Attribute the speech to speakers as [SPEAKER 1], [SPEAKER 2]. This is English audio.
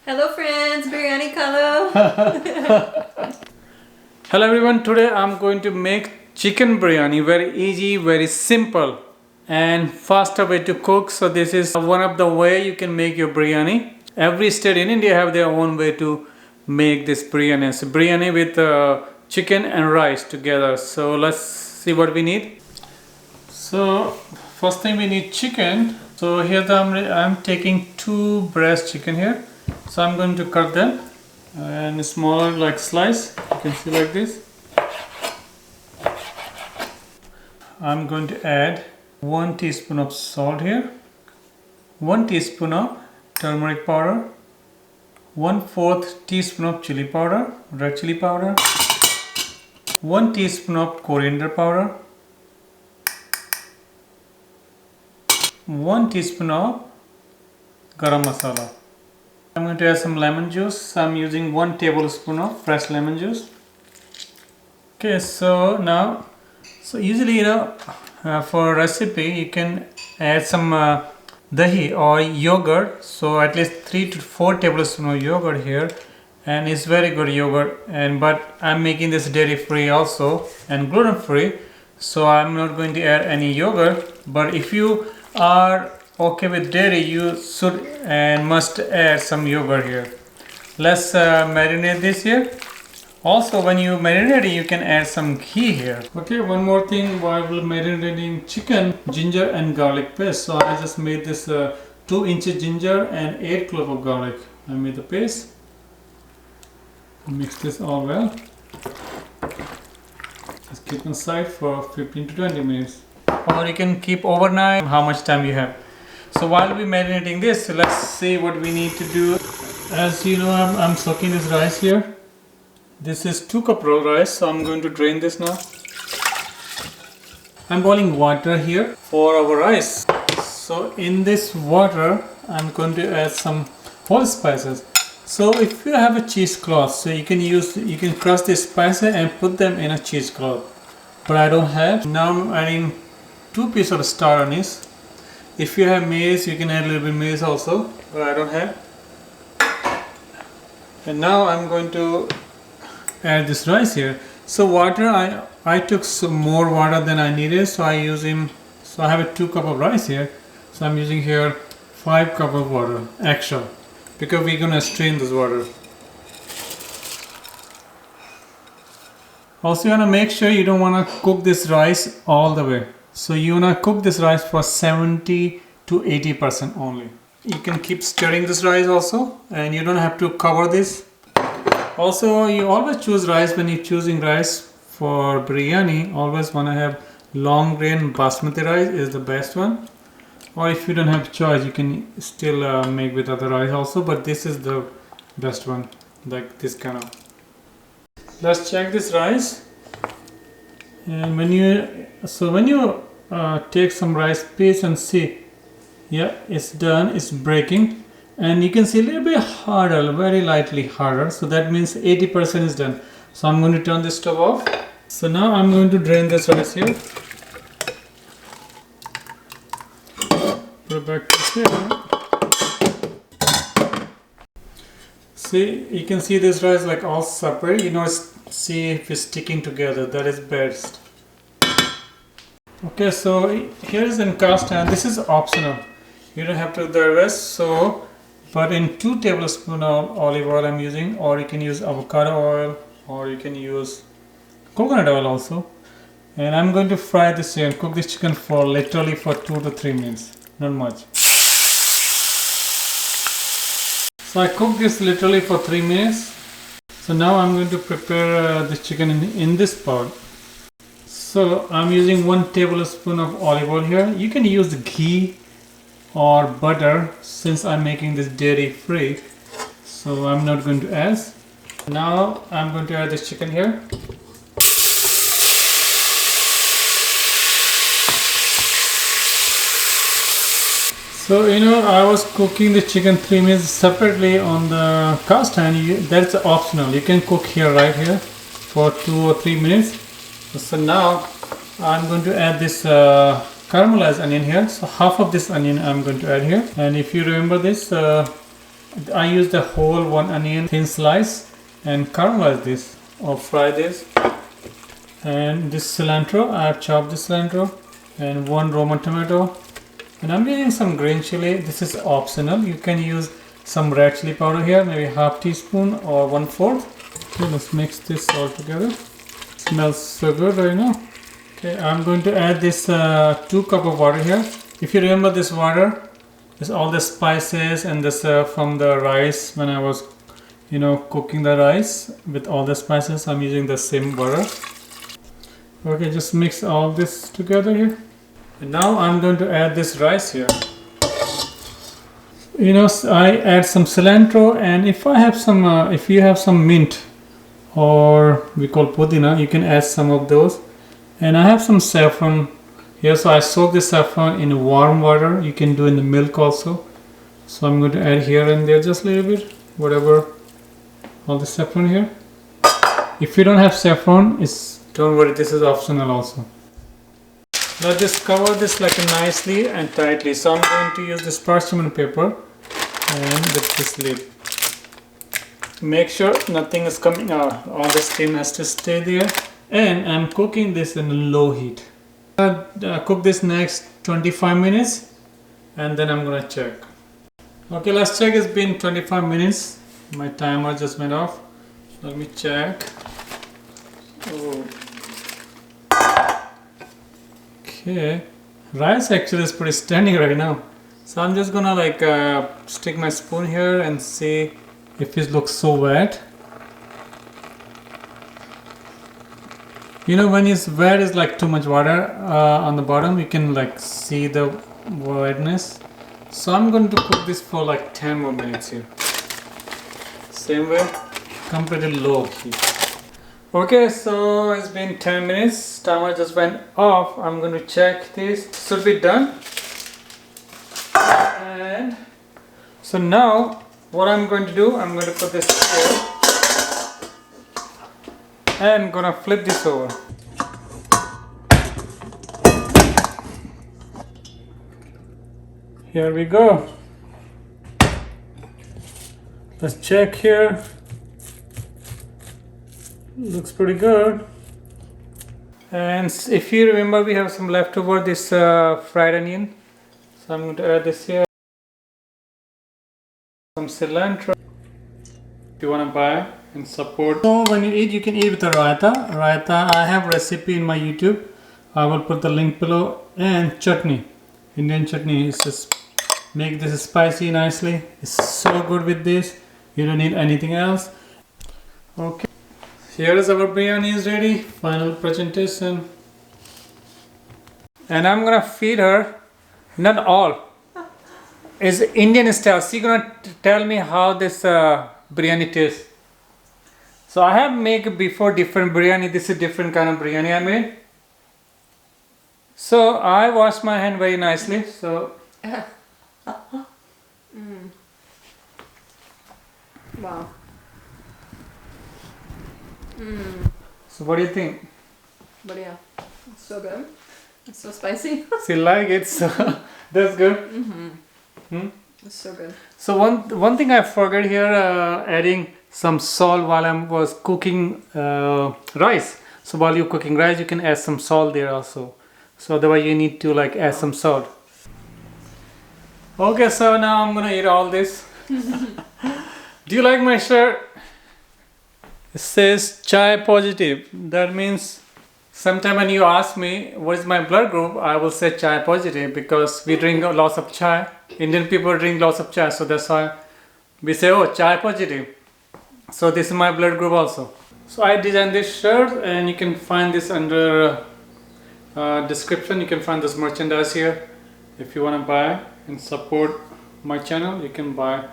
[SPEAKER 1] Hello friends, Biryani Kalo.
[SPEAKER 2] Hello everyone, today I'm going to make chicken biryani. Very easy, very simple and faster way to cook. So this is one of the way you can make your biryani. Every state in India have their own way to make this biryani. So biryani with chicken and rice together. So let's see what we need. So first thing we need chicken. So here I'm taking 2 breast chicken here. So I'm going to cut them and smaller like slice. You can see like this. I'm going to add 1 teaspoon of salt here, 1 teaspoon of turmeric powder, 1/4 teaspoon of chili powder, red chili powder, 1 teaspoon of coriander powder, 1 teaspoon of garam masala. I'm going to add some lemon juice. I'm using 1 tablespoon of fresh lemon juice. Okay, so now, usually for a recipe you can add some dahi or yogurt. So at least 3 to 4 tablespoons of yogurt here, and it's very good yogurt. But I'm making this dairy free also and gluten free, so I'm not going to add any yogurt. But if you are okay with dairy, you should and must add some yogurt here. Let's marinate this here. Also, when you marinate it, you can add some ghee here. Okay, one more thing while marinating chicken: ginger and garlic paste. So I just made this 2 inches ginger and 8 cloves of garlic. I made the paste. Mix this all well. Just keep inside for 15 to 20 minutes. Or you can keep overnight, how much time you have. So while we're marinating this, let's see what we need to do. As you know, I'm soaking this rice here. This is 2 cups of rice, so I'm going to drain this now. I'm boiling water here for our rice. So in this water, I'm going to add some whole spices. So if you have a cheesecloth, so you can crush the spices and put them in a cheesecloth. But I don't have. Now I'm adding 2 pieces of star anise. If you have maize, you can add a little bit maize also, but I don't have. And now I'm going to add this rice here. So water, I took some more water than I needed, so I have a 2 cups of rice here. So I'm using here 5 cups of water extra, because we're gonna strain this water. Also, you wanna make sure you don't wanna cook this rice all the way. So you wanna cook this rice for 70 to 80% only. You can keep stirring this rice also, and you don't have to cover this. Also, you always choose rice when you're choosing rice for biryani. Always wanna have long grain basmati rice is the best one. Or if you don't have choice, you can still make with other rice also. But this is the best one, like this kind of. Let's check this rice. And when you take some rice piece and see, yeah, it's done, it's breaking, and you can see a little bit harder, very lightly harder, so that means 80% is done. So I'm going to turn this stove off. So now I'm going to drain this rice here, put it back to here. See, you can see this rice like all separate, see if it's sticking together. That is best. Okay, so here is in cast iron. This is optional. You don't have to do the rest. So, but in 2 tablespoons of olive oil I'm using, or you can use avocado oil, or you can use coconut oil also. And I'm going to fry this here and cook this chicken for literally for 2 to 3 minutes, not much. So I cooked this literally for 3 minutes. So now I'm going to prepare the chicken in this pot. So I'm using 1 tablespoon of olive oil here. You can use ghee or butter, since I'm making this dairy free. So I'm not going to add. Now I'm going to add this chicken here. So I was cooking the chicken 3 minutes separately on the cast iron. That's optional. You can cook here, right here, for 2 or 3 minutes. So now I'm going to add this caramelized onion here. So half of this onion I'm going to add here. And if you remember this, I use the whole 1 onion thin slice and caramelize this or fry this. And this cilantro, I have chopped the cilantro, and 1 Roman tomato, and I'm using some green chili. This is optional. You can use some red chili powder here, maybe half teaspoon or 1/4. Okay, let's mix this all together. Smells so good right now. Okay, I'm going to add this 2 cup of water here. If you remember, this water is all the spices and this from the rice when I was cooking the rice with all the spices. I'm using the same water. Okay, just mix all this together here. And now I'm going to add this rice here. I add some cilantro, and if I have some, if you have some mint or we call pudina, you can add some of those. And I have some saffron here, so I soak the saffron in warm water. You can do in the milk also. So I'm going to add here and there just a little bit, whatever, all the saffron here. If you don't have saffron, don't worry, this is optional also. Now just cover this like nicely and tightly. So I'm going to use this parchment paper and with this lid. Make sure nothing is coming out. All the steam has to stay there. And I'm cooking this in low heat. Cook this next 25 minutes and then I'm gonna check. Okay, let's check. It's been 25 minutes. My timer just went off. Let me check. Oh. Okay, rice actually is pretty standing right now. So I'm just gonna like stick my spoon here and see if it looks so wet. When it's wet, it's like too much water on the bottom. You can like see the wetness. So I'm going to cook this for like 10 more minutes here. Same way, completely low heat. Okay, so it's been 10 minutes. Timer just went off. I'm going to check this. Should be done. And so now what I'm going to do, I'm going to put this here. And I'm gonna flip this over. Here we go. Let's check here. Looks pretty good. And if you remember, we have some leftover this fried onion. So I'm going to add this here. Some cilantro. If you want to buy and support. So when you eat, you can eat with a raita. Raita, I have recipe in my YouTube. I will put the link below. And chutney, Indian chutney. It's just make this spicy nicely. It's so good with this. You don't need anything else. Okay. Here is our biryani is ready. Final presentation. And I'm gonna feed her. Not all. It's Indian style. She's gonna tell me how this biryani tastes. So I have made before different biryani. This is different kind of biryani I made. So I wash my hand very nicely. So
[SPEAKER 1] Wow.
[SPEAKER 2] So what do you think?
[SPEAKER 1] But yeah, it's so good. It's so spicy.
[SPEAKER 2] She like it, so that's good.
[SPEAKER 1] It's so good.
[SPEAKER 2] So one thing I forgot here, adding some salt while I was cooking rice. So while you're cooking rice, you can add some salt there also. So otherwise you need to like add some salt. Okay, so now I'm gonna eat all this. Do you like my shirt? It says chai positive. That means sometime when you ask me what is my blood group, I will say chai positive because we drink lots of chai. Indian people drink lots of chai, so that's why we say, oh, chai positive. So this is my blood group also. So I designed this shirt and you can find this under description. You can find this merchandise here. If you want to buy and support my channel, you can buy.